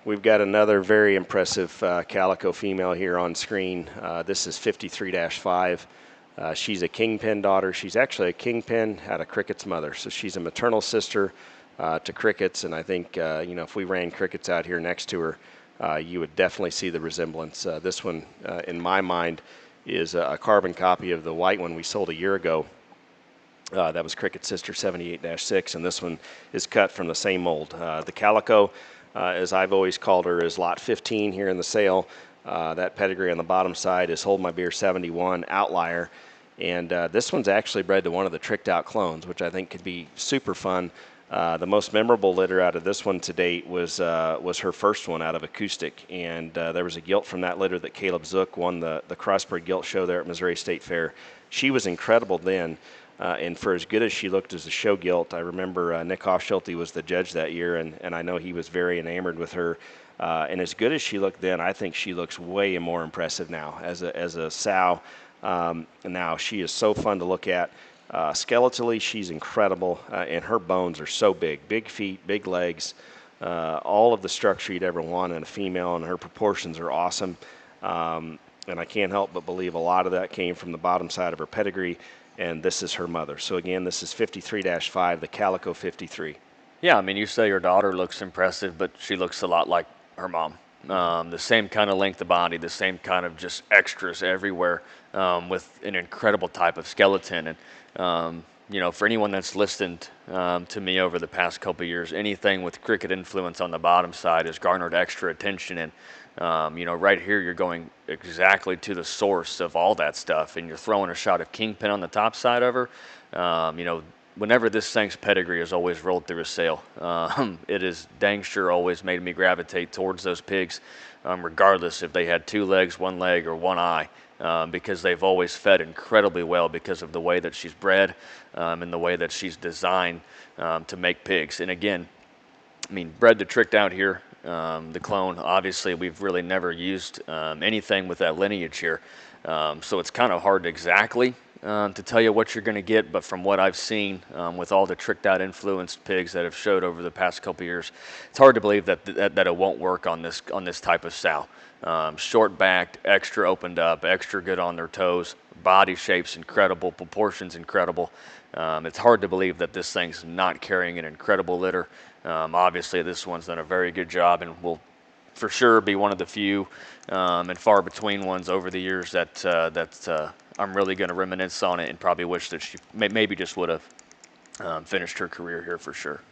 We've got another very impressive calico female here on screen. This is 53-5. She's a kingpin daughter. She's actually a kingpin out of Cricket's mother. So she's a maternal sister to Cricket's, and I think if we ran Cricket's out here next to her, you would definitely see the resemblance. This one, in my mind, is a carbon copy of the white one we sold a year ago. That was Cricket's sister 78-6, and this one is cut from the same mold. The calico, as I've always called her, is lot 15 here in the sale. That pedigree on the bottom side is Hold My Beer 71 Outlier. And this one's actually bred to one of the tricked out clones, which I think could be super fun. The most memorable litter out of this one to date was her first one out of Acoustic. And there was a gilt from that litter that Caleb Zook won the Crossbred Gilt Show there at Missouri State Fair. She was incredible then. And for as good as she looked as a show gilt, I remember Nick Hofschulte was the judge that year, and I know he was very enamored with her. And as good as she looked then, I think she looks way more impressive now as a sow. Now she is so fun to look at. Skeletally, she's incredible, and her bones are so big. Big feet, big legs, all of the structure you'd ever want in a female, and her proportions are awesome. And I can't help but believe a lot of that came from the bottom side of her pedigree, and this is her mother. So again, this is 53-5, the Calico 53. Yeah, I mean, you say your daughter looks impressive, but she looks a lot like her mom. The same kind of length of body, the same kind of just extras everywhere, with an incredible type of skeleton. And for anyone that's listened to me over the past couple of years, anything with Cricket influence on the bottom side has garnered extra attention. And right here you're going exactly to the source of all that stuff, and you're throwing a shot of Kingpin on the top side of her. Whenever this thing's pedigree has always rolled through a sale, it has dang sure always made me gravitate towards those pigs, regardless if they had two legs, one leg, or one eye, because they've always fed incredibly well because of the way that she's bred and the way that she's designed to make pigs. And again, I mean, bred to tricked out here, the clone, obviously we've really never used anything with that lineage here, so it's kind of hard exactly to tell you what you're going to get, but from what I've seen with all the tricked out influenced pigs that have showed over the past couple of years, it's hard to believe that it won't work on this type of sow. Short backed, extra opened up, extra good on their toes, body shape's incredible, proportions incredible. It's hard to believe that this thing's not carrying an incredible litter. Obviously this one's done a very good job and will for sure be one of the few and far between ones over the years that I'm really going to reminisce on it and probably wish that she maybe just would have finished her career here for sure.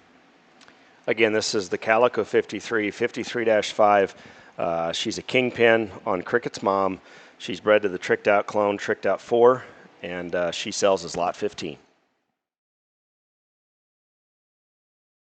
Again, this is the Calico 53, 53-5. She's a kingpin on Cricket's mom. She's bred to the tricked out clone, Tricked Out 4, and she sells as lot 15.